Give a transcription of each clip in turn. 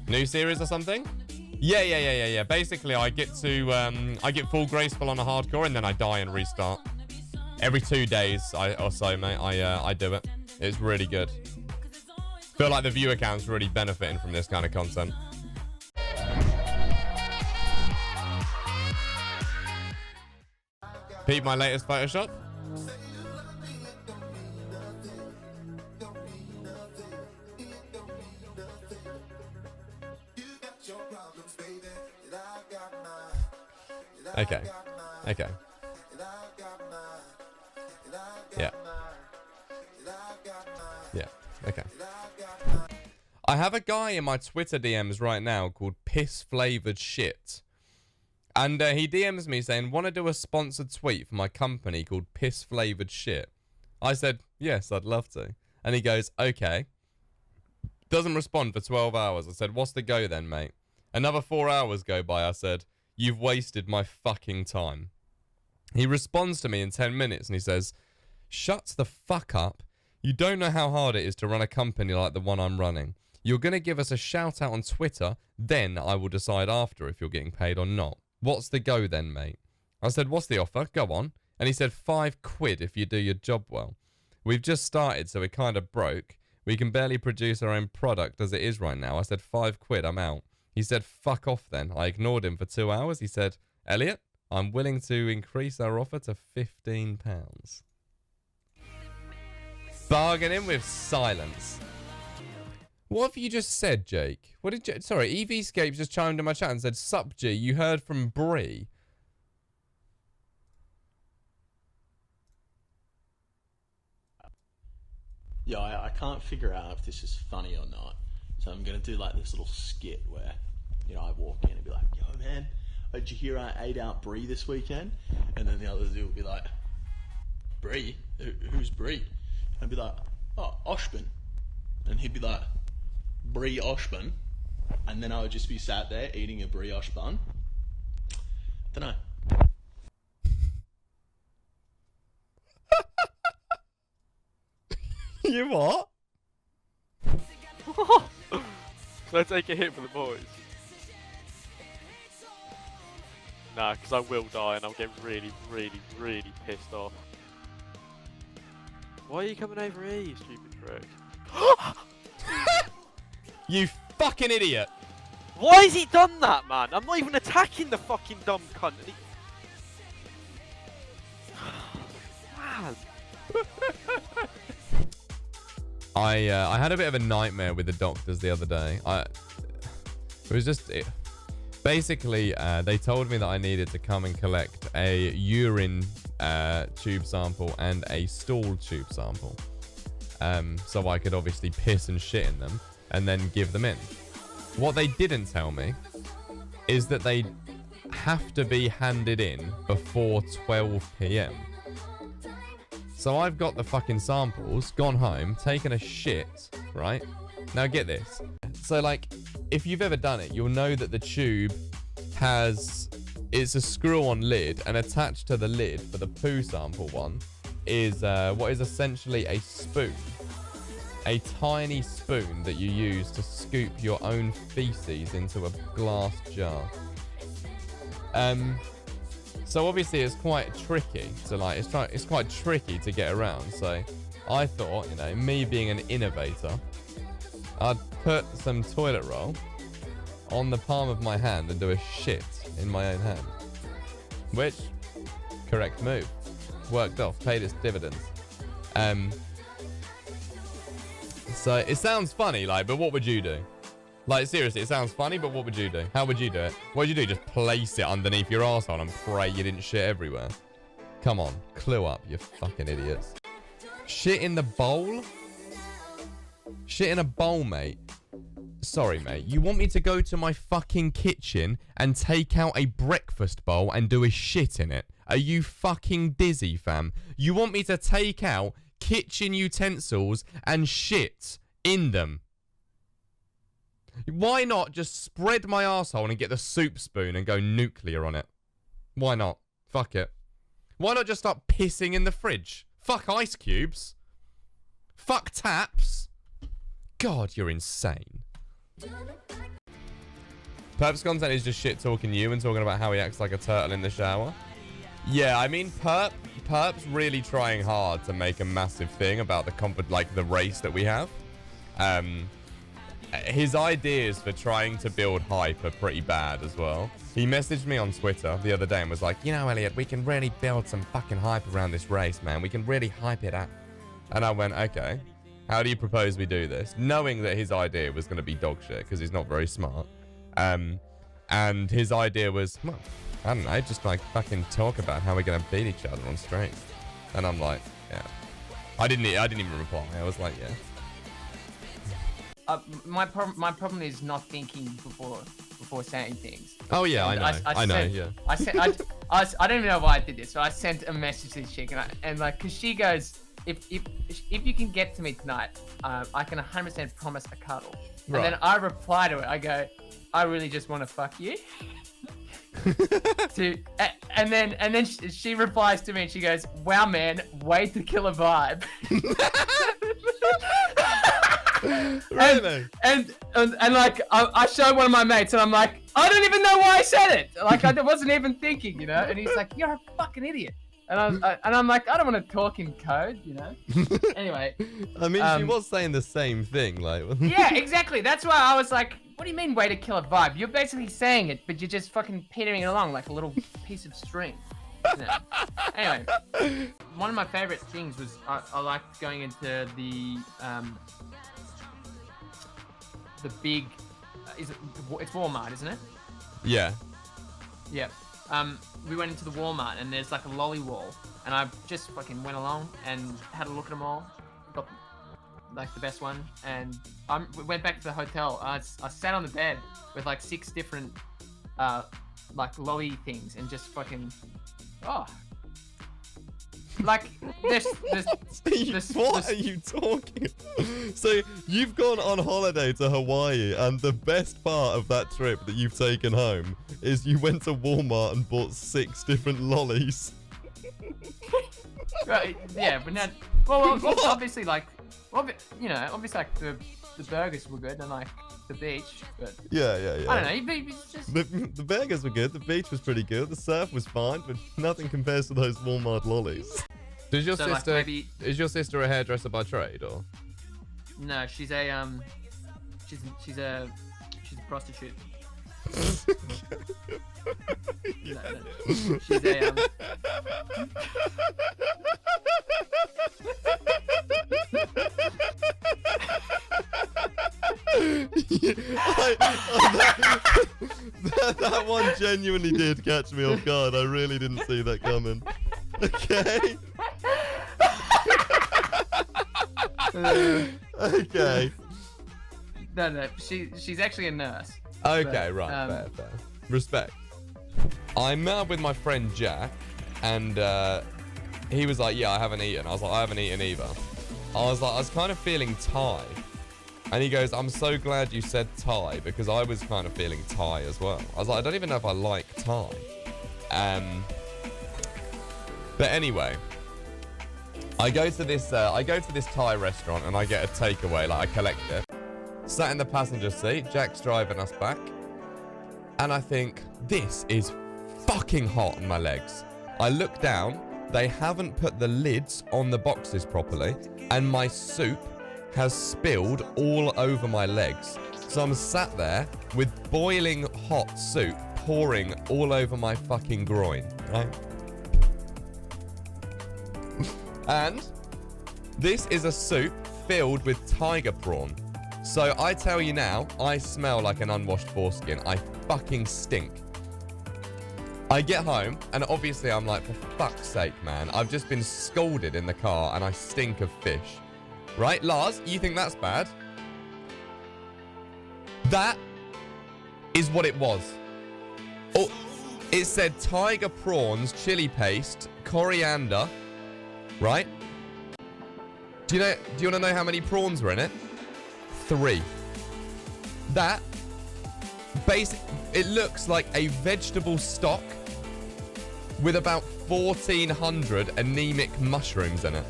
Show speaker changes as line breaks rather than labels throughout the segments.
New series or something? Yeah. Basically, I get full graceful on a hardcore and then I die and restart. Every 2 days or so, mate, I do it. It's really good. Feel like the viewer count's really benefiting from this kind of content. Peep my latest Photoshop. Okay. Yeah. Okay. I have a guy in my Twitter DMs right now called Piss Flavored Shit. And he DMs me saying, want to do a sponsored tweet for my company called Piss Flavored Shit? I said, yes, I'd love to. And he goes, okay. Doesn't respond for 12 hours. I said, what's the go then, mate? Another 4 hours go by. I said, you've wasted my fucking time. He responds to me in 10 minutes and he says, shut the fuck up. You don't know how hard it is to run a company like the one I'm running. You're going to give us a shout out on Twitter, then I will decide after if you're getting paid or not. What's the go then, mate? I said, what's the offer? Go on. And he said, £5 if you do your job well. We've just started, so we're kind of broke. We can barely produce our own product as it is right now. I said, £5, I'm out. He said, fuck off then. I ignored him for 2 hours. He said, Elliot, I'm willing to increase our offer to £15. Bargaining with silence. What have you just said, Jake? What did you... Sorry, EVscape just chimed in my chat and said, sup, G, you heard from Bree.
Yeah, I can't figure out if this is funny or not. So I'm going to do like this little skit where, you know, I walk in and be like, yo, man, did you hear I ate out Bree this weekend? And then the other dude will be like, Bree? Who's Bree? I'd be like, oh, Oshman. And he'd be like, brioche. And then I would just be sat there eating a brioche bun. Dunno.
You what?
Should I take a hit for the boys? Nah, because I will die and I'll get really, really, really pissed off. Why are you coming over here, you stupid prick?
You fucking idiot!
Why has he done that, man? I'm not even attacking the fucking dumb cunt. Man.
I had a bit of a nightmare with the doctors the other day. Basically, they told me that I needed to come and collect a urine tube sample and a stool tube sample. So I could obviously piss and shit in them and then give them in. What they didn't tell me is that they have to be handed in before 12 PM. So I've got the fucking samples, gone home, taken a shit, right? Now get this. So like, if you've ever done it, you'll know that the tube it's a screw-on lid, and attached to the lid for the poo sample one is what is essentially a spoon. A tiny spoon that you use to scoop your own feces into a glass jar. So obviously it's quite tricky to like, it's quite tricky to get around. So I thought, you know, me being an innovator, I'd put some toilet roll on the palm of my hand and do a shit in my own hand. Which, correct move. Worked off, paid its dividends. So it sounds funny, like, but what would you do? Like, seriously, it sounds funny, but what would you do? How would you do it? What would you do? Just place it underneath your arsehole and pray you didn't shit everywhere? Come on, clue up, you fucking idiots. Shit in the bowl? Shit in a bowl, mate. Sorry, mate. You want me to go to my fucking kitchen and take out a breakfast bowl and do a shit in it? Are you fucking dizzy, fam? You want me to take out kitchen utensils and shit in them? Why not just spread my arsehole and get the soup spoon and go nuclear on it? Why not? Fuck it. Why not just start pissing in the fridge? Fuck ice cubes. Fuck taps. God, you're insane. Perp's content is just shit talking you and talking about how he acts like a turtle in the shower. Yeah, I mean, Perp's really trying hard to make a massive thing about the race that we have. His ideas for trying to build hype are pretty bad as well. He messaged me on Twitter the other day and was like, you know, Elliot, we can really build some fucking hype around this race, man. We can really hype it up. And I went, okay, how do you propose we do this? Knowing that his idea was going to be dog shit because he's not very smart. And his idea was, well, I don't know, just like fucking talk about how we're going to beat each other on stream. And I'm like, yeah. I didn't even reply. I was like, yeah.
My problem is not thinking before saying things.
Oh yeah, I know. Yeah.
I don't even know why I did this. So I sent a message to this chick, and like, cause she goes, if you can get to me tonight, I can 100% promise a cuddle.
Right.
And then I reply to it. I go, I really just want to fuck you. And then she replies to me and she goes, wow man, way to kill a vibe.
Really?
And like I showed one of my mates and I'm like, I don't even know why I said it. Like I wasn't even thinking, you know. And he's like, you're a fucking idiot. And I'm like, I don't want to talk in code, you know. Anyway.
I mean, she was saying the same thing, like.
Yeah, exactly. That's why I was like, what do you mean way to kill a vibe? You're basically saying it, but you're just fucking petering it along like a little piece of string. You know? Anyway, one of my favorite things was I liked going into the big, it's Walmart, isn't it?
Yeah.
Yeah. We went into the Walmart and there's like a lolly wall, and I just fucking went along and had a look at them all. Got like the best one, and we went back to the hotel. I sat on the bed with like 6 different like lolly things and just fucking like this
what are you talking? So you've gone on holiday to Hawaii, and the best part of that trip that you've taken home is you went to Walmart and bought 6 different lollies.
Right, yeah, but now, well obviously like, you know, obviously like the burgers were good and like the beach, but
yeah.
I don't know. You just...
The burgers were good. The beach was pretty good. The surf was fine, but nothing compares to those Walmart lollies. Does your sister?
Like maybe...
Is your sister a hairdresser by trade, or?
No, she's a she's a prostitute. No. She's a
that one genuinely did catch me off guard. I really didn't see that coming. Okay. Okay.
No. She's actually a nurse.
Okay,
but,
right. Fair. Respect. I met up with my friend Jack, and he was like, "Yeah, I haven't eaten." I was like, "I haven't eaten either." I was kind of feeling Thai. And he goes, I'm so glad you said Thai, because I was kind of feeling Thai as well. I was like, I don't even know if I like Thai. But anyway, I go to this Thai restaurant and I get a takeaway, like I collect it. Sat in the passenger seat, Jack's driving us back. And I think, this is fucking hot on my legs. I look down, they haven't put the lids on the boxes properly, and my soup has spilled all over my legs. So I'm sat there with boiling hot soup pouring all over my fucking groin, right? And this is a soup filled with tiger prawn. So I tell you now, I smell like an unwashed foreskin. I fucking stink. I get home, and obviously I'm like, for fuck's sake, man. I've just been scolded in the car, and I stink of fish. Right, Lars, you think that's bad? That is what it was. Oh, it said tiger prawns, chili paste, coriander, right? Do you want to know how many prawns were in it? 3. That, it looks like a vegetable stock with about 1,400 anemic mushrooms in it.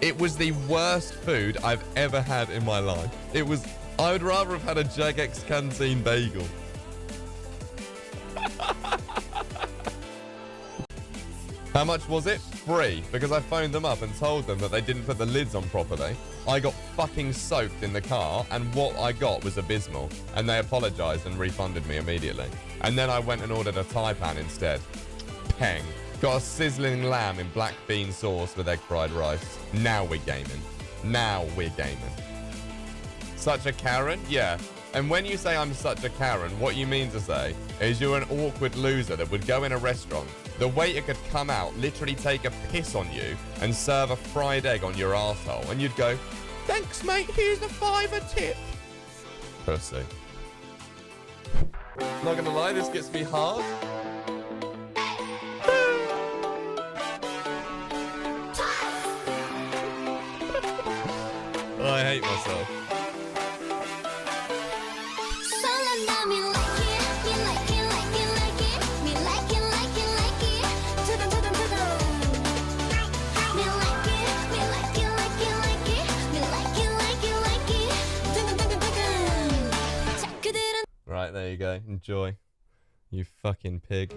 It was the worst food I've ever had in my life. I would rather have had a Jagex Canteen bagel. How much was it? Free, because I phoned them up and told them that they didn't put the lids on properly. I got fucking soaked in the car, and what I got was abysmal. And they apologized and refunded me immediately. And then I went and ordered a Thai pan instead. Peng. Got a sizzling lamb in black bean sauce with egg fried rice. Now we're gaming. Now we're gaming. Such a Karen? Yeah. And when you say I'm such a Karen, what you mean to say is you're an awkward loser that would go in a restaurant. The waiter could come out, literally take a piss on you, and serve a fried egg on your arsehole. And you'd go, thanks, mate, here's a $5 tip. Pussy. Not gonna lie, this gets me hard. Oh, I hate myself. Right, there you go. Enjoy. You fucking pig.